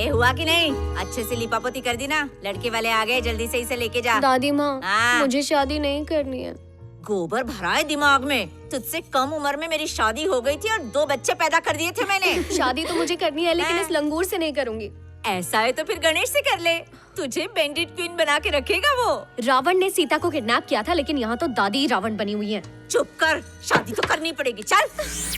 ए हुआ कि नहीं? अच्छे से लिपापोती कर दी ना? लड़के वाले आ गए, जल्दी से इसे लेके जा। दादी माँ, हाँ। मुझे शादी नहीं करनी है। गोबर भरा है दिमाग में। तुझसे कम उम्र में मेरी शादी हो गई थी और 2 बच्चे पैदा कर दिए थे मैंने। शादी तो मुझे करनी है, लेकिन इस लंगूर से नहीं करूंगी। ऐसा है तो फिर गणेश से कर ले। तुझे बेंडिट क्वीन बना के रखेगा वो। रावण ने सीता को किडनैप किया था, लेकिन यहाँ तो दादी ही रावण बनी हुई है। चुप कर, शादी तो करनी पड़ेगी। चल।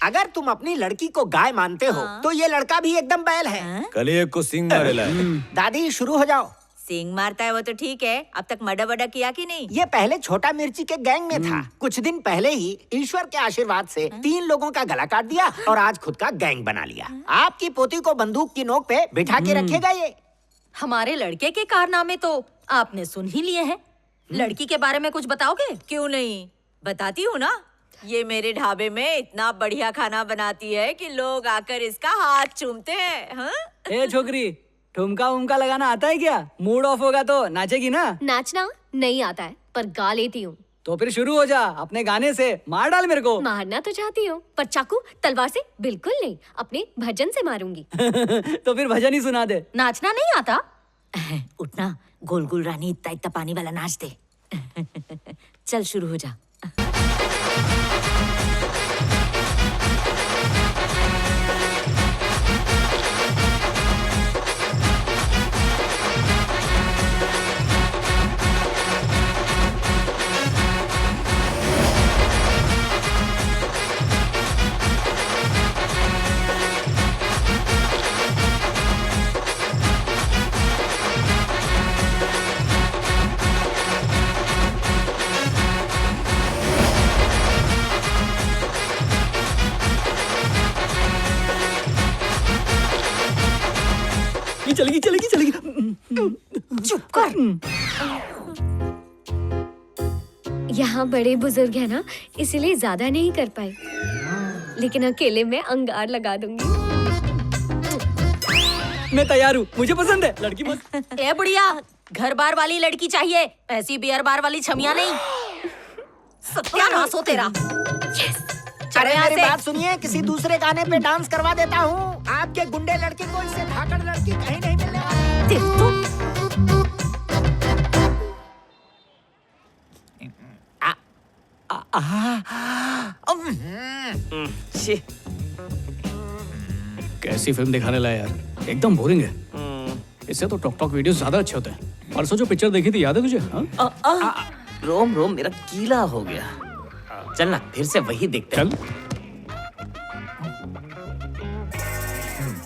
अगर तुम अपनी लड़की को गाय मानते हो तो ये लड़का भी एकदम बैल है। कलियुग को सिंह मारेला है। दादी शुरू हो जाओ। सिंह मारता है वो तो ठीक है, अब तक मर्डर वर्डर किया कि नहीं? ये पहले छोटा मिर्ची के गैंग में था। कुछ दिन पहले ही ईश्वर के आशीर्वाद से 3 लोगों का गला काट दिया और आज खुद का गैंग बना लिया। आपकी पोती को बंदूक की नोक पे बिठा के रखेगा ये। हमारे लड़के के कारनामे तो आपने सुन ही लिए हैं। लड़की के बारे में कुछ बताओगे? क्यों नहीं, बताती हूँ ना। ये मेरे ढाबे में इतना बढ़िया खाना बनाती है कि लोग आकर इसका हाथ चूमते हैं। हाँ? ए छोकरी, ठुमका उमका लगाना आता है क्या? मूड ऑफ होगा तो नाचेगी ना? नाचना नहीं आता है, पर गा लेती हूँ। तो फिर शुरू हो जा अपने गाने से। मार डाल मेरे को। मारना तो चाहती हूँ, पर चाकू तलवार से बिल्कुल नहीं, अपने भजन से मारूंगी। तो फिर भजन ही सुना दे। नाचना नहीं आता? उठना, गोल गोल रानी इतना इतना पानी वाला नाच दे। चल शुरू हो जा। चलेगी चलेगी चलेगी। चुप कर। यहाँ बड़े बुजुर्ग है ना, इसलिए ज्यादा नहीं कर पाए, लेकिन अकेले में अंगार लगा दूंगी। मैं तैयार हूँ, मुझे पसंद है लड़की मत। ए बुढ़िया, घर बार वाली लड़की चाहिए, ऐसी बियर बार वाली छमिया नहीं। सत्यानाश हो तेरा। अरे मेरी बात सुनिए, किसी दूसरे गाने पे डांस करवा देता हूँ। आपके गुंडे लड़के को इससे धाकड़ लड़की कहीं नहीं मिलने वाली। कैसी फिल्म दिखाने लाया यार, एकदम बोरिंग है। इससे तो टॉक टॉक वीडियोस ज्यादा अच्छे होते हैं। परसों जो पिक्चर देखी थी याद है तुझे? रोम रोम मेरा गीला हो गया। चल ना फिर से वही देखते हैं। चल।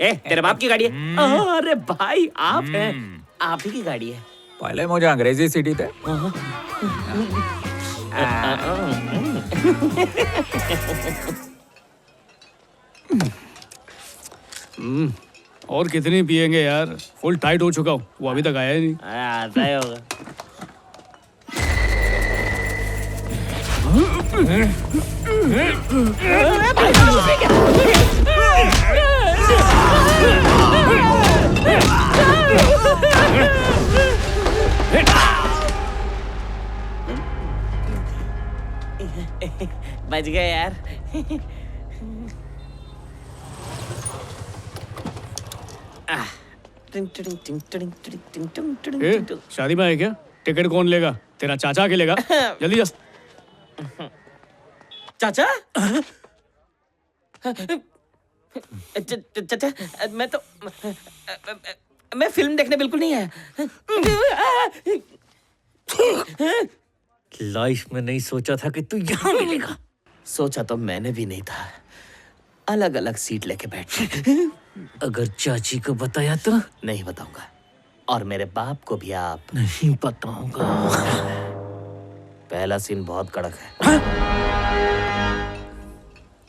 ए, तेरे बाप की गाड़ी है? अरे भाई आप हैं, आप ही की गाड़ी है। पहले मुझे अंग्रेजी सीटी थे। और कितनी पिएंगे यार, फुल टाइट हो चुका हूँ। वो अभी तक आया ही नहीं। आता ही होगा। बच गए यार। शादी में है क्या? टिकट कौन लेगा? तेरा चाचा के लेगा। जल्दी जा। चाचा? चाचा, मैं फिल्म देखने बिल्कुल नहीं आया। लाइफ में नहीं सोचा था कि तू यहाँ मिलेगा। सोचा तो मैंने भी नहीं था। अलग अलग सीट लेके बैठे। अगर चाची को बताया तो नहीं बताऊंगा, और मेरे बाप को भी आप नहीं बताऊंगा। पहला सीन बहुत कड़क है।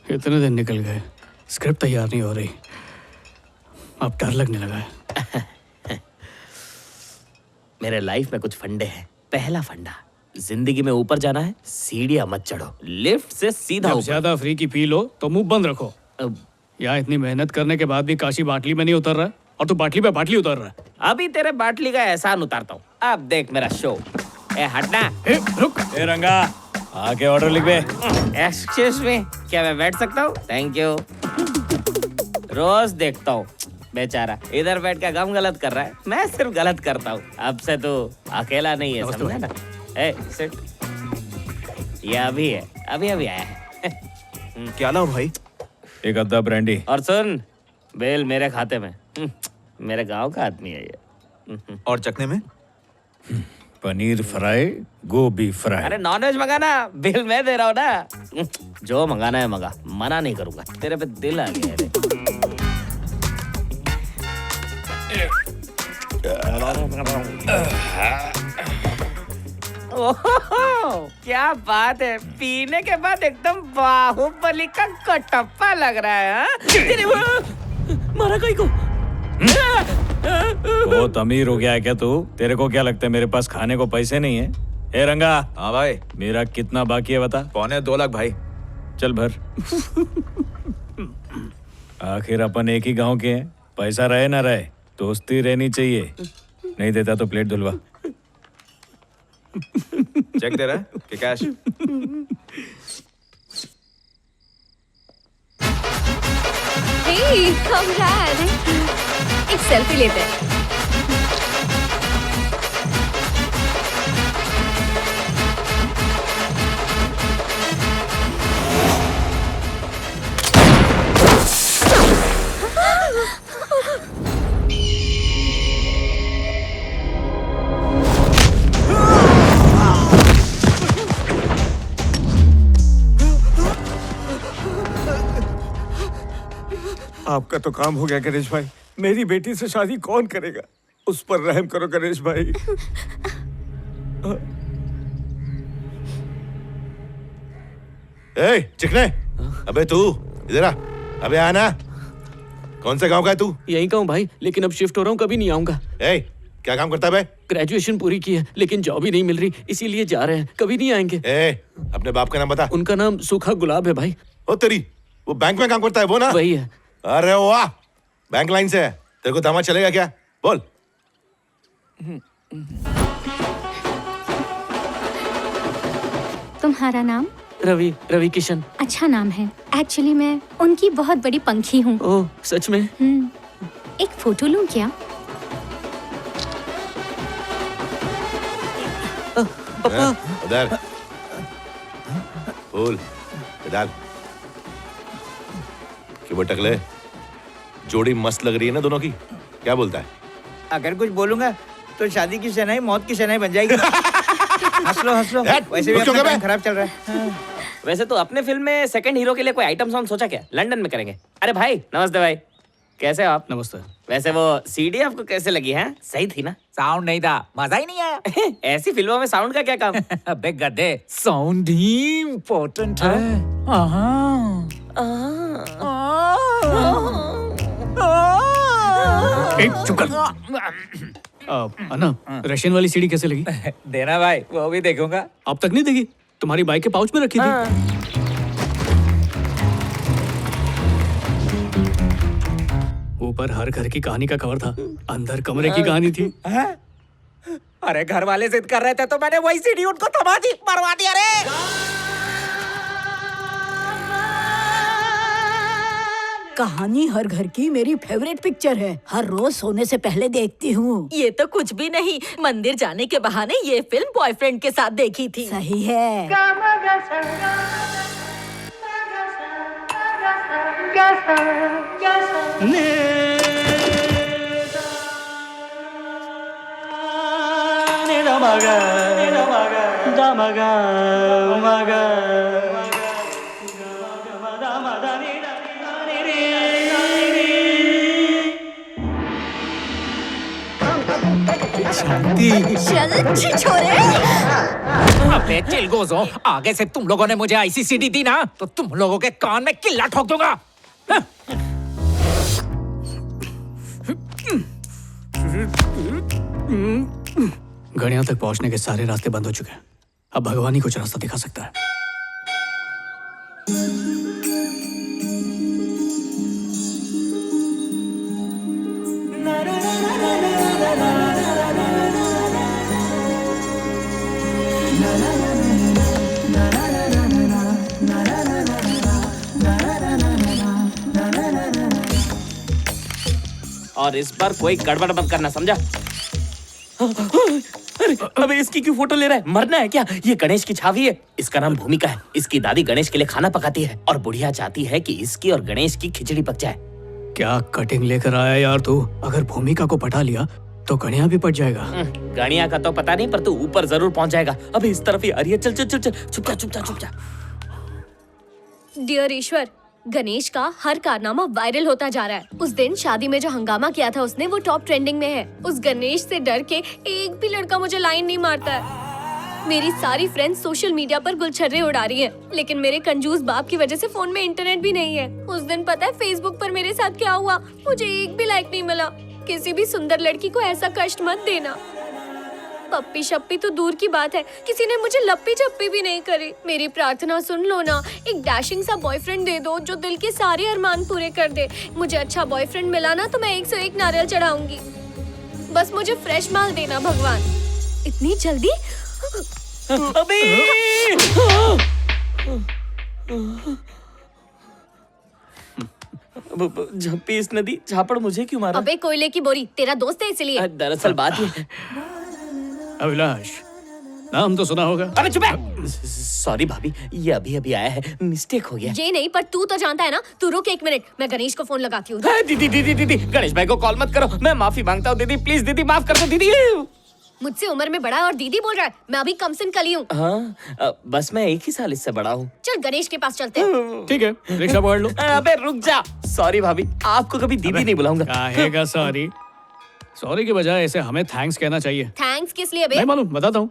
इतने दिन निकल गए, स्क्रिप्ट तैयार नहीं हो रही। अब डर लगने लगा है। मेरे लाइफ में कुछ फंडे हैं। पहला फंडा, जिंदगी में ऊपर जाना है, सीढ़ियां मत चढ़ो, लिफ्ट से सीधा जब ऊपर। ज्यादा फ्री की पी लो तो मुंह बंद रखो। यहाँ इतनी मेहनत करने के बाद भी काशी बाटली में नहीं उतर रहा है, और तू बाटली पे बाटली उतर रहा है। अभी तेरे बाटली का एहसान उतारता हूँ। अब देख मेरा शो। ए हटना। ए, रुक। ए रंगा, आके ऑर्डर लिख बे। एक्सक्यूज मी, क्या मैं बैठ सकता हूँ? Thank you. रोज देखता हूँ, बेचारा इधर बैठ के गम गलत कर रहा है, मैं सिर्फ गलत करता हूँ। अब से तो अकेला नहीं है, समझा ना? ए सिट, ये अभी है, अभी अभी आया है। क्या लाऊं भाई? एक अद्दा ब्रांडी। और सुन, बेल मेरे खाते में। मेरे गांव का आदमी है ये। और चखने में? पनीर फ्राई, गोभी फ्राई। अरे नॉनवेज मंगाना, बिल मैं दे रहा हूँ ना। जो मंगाना है मंगा, मना नहीं करूंगा। तेरे पे दिल आ गया है। ओहो, क्या बात है, पीने के बाद एकदम बाहुबली का कटप्पा लग रहा है। हाँ? तेरे मारा कहीं को। बहुत अमीर हो गया है क्या तू? तेरे को क्या लगता है मेरे पास खाने को पैसे नहीं है? ए रंगा। हाँ भाई। मेरा कितना बाकी है बता? 2.25 लाख भाई। चल भर। आखिर अपन एक ही गांव के हैं, पैसा रहे ना रहे दोस्ती रहनी चाहिए। नहीं देता तो प्लेट धुलवा। चेक दे रहा है कि कैश? हे कमराद, एक सेल्फी लेते हैं। आपका तो काम हो गया गणेश भाई। मेरी बेटी से शादी कौन करेगा? उस पर रहम करो गणेश भाई। ए चिकने, अबे तू इधर आ। अबे आना। कौन से गांव का है तू? यहीं का हूँ भाई, लेकिन अब शिफ्ट हो रहा हूँ, कभी नहीं आऊंगा। ए क्या काम करता है बे? ग्रेजुएशन पूरी की है, लेकिन जॉब ही नहीं मिल रही, इसीलिए जा रहे हैं, कभी नहीं आएंगे। ए अपने बाप का नाम बता। उनका नाम सूखा गुलाब है भाई। ओ तेरी, वो बैंक में काम करता है वो ना? वही है। अरे वाह, बैंक लाइन से है। तेरे को दामाद चलेगा क्या? बोल। तुम्हारा नाम? रवि, रवि किशन। अच्छा नाम है। एक्चुअली मैं उनकी बहुत बड़ी पंखी हूँ। ओह सच में? एक फोटो लूं क्या? पापा। उधर बोल। डाल कि वो टकले, जोड़ी मस्त लग रही है ना दोनों की। क्या बोलता है? अगर कुछ बोलूंगा तो शादी की शनाई मौत की शनाई बन जाएगी। हंस लो हंस लो, वैसे भी अपना काम खराब चल रहा है। वैसे तो अपने फिल्म में सेकंड हीरो के लिए कोई आइटम सॉन्ग सोचा क्या? लंदन में करेंगे। अरे भाई नमस्ते भाई, कैसे हो आप? नमस्ते। वैसे वो सीडी आपको कैसे लगी है? सही थी ना? साउंड नहीं था, मजा ही नहीं आया। ऐसी फिल्मों में साउंड का क्या काम? अबे गधे, साउंड ही इम्पोर्टेंट है। चुप कर। अन्ना, रशियन वाली सीडी कैसे लगी? देना भाई, वो भी देखूंगा। अब तक नहीं देखी? तुम्हारी बाइक के पाउच में रखी थी। ऊपर हर घर की कहानी का कवर था, अंदर कमरे की कहानी थी। अरे घर वाले जिद कर रहे थे तो मैंने वही सीडी उनको थमा दी, मरवा दिया रे। कहानी हर घर की मेरी फेवरेट पिक्चर है, हर रोज सोने से पहले देखती हूँ। ये तो कुछ भी नहीं, मंदिर जाने के बहाने ये फिल्म बॉयफ्रेंड के साथ देखी थी। सही है। चल छिछोरे। अबे चिलगोज़ो, आगे से तुम लोगों ने मुझे ऐसी सीडी दी ना तो तुम लोगों के कान में किल्ला ठोक दूंगा। गणिया तक पहुंचने के सारे रास्ते बंद हो चुके हैं, अब भगवान ही कुछ रास्ता दिखा सकता है। और इस बार कोई गड़बड़ मत करना, समझा? अरे अबे इसकी क्यों फोटो ले रहा है? मरना है क्या? ये गणेश की छावी है। इसका नाम भूमिका है। इसकी दादी गणेश के लिए खाना पकाती है और बुढ़िया चाहती है कि इसकी और गणेश की खिचड़ी पक जाए। क्या कटिंग लेकर आया यार तू? अगर भूमिका को पटा लिया तो गणिया भी पट जाएगा। गणिया का तो पता नहीं, पर तू ऊपर जरूर पहुंच जाएगा। अबे इस तरफ ही आ रही है। चल चल चल चल, छुप जा छुप जा छुप जा। डियर ईश्वर, गणेश का हर कारनामा वायरल होता जा रहा है। उस दिन शादी में जो हंगामा किया था उसने, वो टॉप ट्रेंडिंग में है। उस गणेश से डर के एक भी लड़का मुझे लाइन नहीं मारता है। मेरी सारी फ्रेंड्स सोशल मीडिया पर गुलछर्रे उड़ा रही हैं, लेकिन मेरे कंजूस बाप की वजह से फोन में इंटरनेट भी नहीं है। उस दिन पता है फेसबुक पर मेरे साथ क्या हुआ? मुझे एक भी लाइक नहीं मिला। किसी भी सुंदर लड़की को ऐसा कष्ट मत देना। पप्पी शप्पी तो दूर की बात है, किसी ने मुझे लप्पी चप्पी भी नहीं करी। मेरी प्रार्थना सुन लो ना, एक डैशिंग सा बॉयफ्रेंड दे दो जो दिल के सारे अरमान पूरे कर दे। मुझे अच्छा बॉयफ्रेंड मिला ना तो मैं 101 नारियल चढ़ाऊंगी। बस मुझे फ्रेश माल देना भगवान। इतनी जल्दी? अबे झप्पी इस नदी, झापड़ मुझे क्यों मारा? अबे कोयले की बोरी, तेरा दोस्त है इसलिए। दरअसल बात ये है। अभिलाष, नाम तो सुना होगा। अबे चुप है। सॉरी भाभी, ये अभी अभी आया है, मिस्टेक हो गया। ये नहीं, पर तू तो जानता है ना। तू रुक 1 मिनट, मैं गणेश को फोन लगाती हूँ। दीदी दीदी दीदी, गणेश भाई को कॉल मत करो। मैं माफी मांगता हूँ दीदी, प्लीज दीदी माफ कर दो दीदी। मुझसे उम्र में बड़ा है और दीदी बोल रहा है। मैं अभी कम सिन कली हूँ। हाँ, बस मैं 1 ही साल इससे बड़ा हूँ। चल गणेश के पास चलते हैं। ठीक है, रिक्शा पकड़ लो। अबे रुक जा। सॉरी भाभी, आपको कभी दीदी नहीं बुलाऊंगा। काहेगा सॉरी? सॉरी की बजाय ऐसे हमें थैंक्स कहना चाहिए। थैंक्स किस लिए बे? नहीं मालूम, बताता हूँ।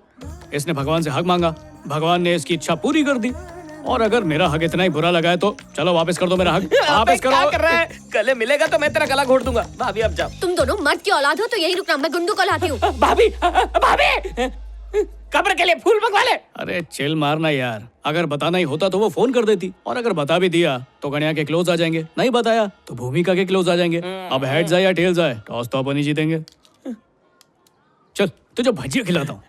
इसने भगवान से हक मांगा, भगवान ने इसकी इच्छा पूरी कर दी। और अगर मेरा हक इतना ही बुरा लगा है तो चलो वापस कर दो मेरा हक। वापस करो। क्या कर रहा है? गले मिलेगा तो मैं तेरा गला घोट दूंगा। भाभी अब जाओ। तुम दोनों मर्द की औलाद हो तो यही रुकना, मैं गुंडू को लाती हूँ। भाभी भाभी, कब्र के लिए फूल मंगवा ले। अरे चिल मारना यार। अगर बताना ही होता तो वो फोन कर देती, और अगर बता भी दिया तो गणिया के क्लोज आ जाएंगे। नहीं बताया तो भूमिका के क्लोज आ जाएंगे। अब हेड्स आए या टेल्स आए, टॉस तो अपन ही जीतेंगे। चल तुझे भजिया खिलाता हूँ।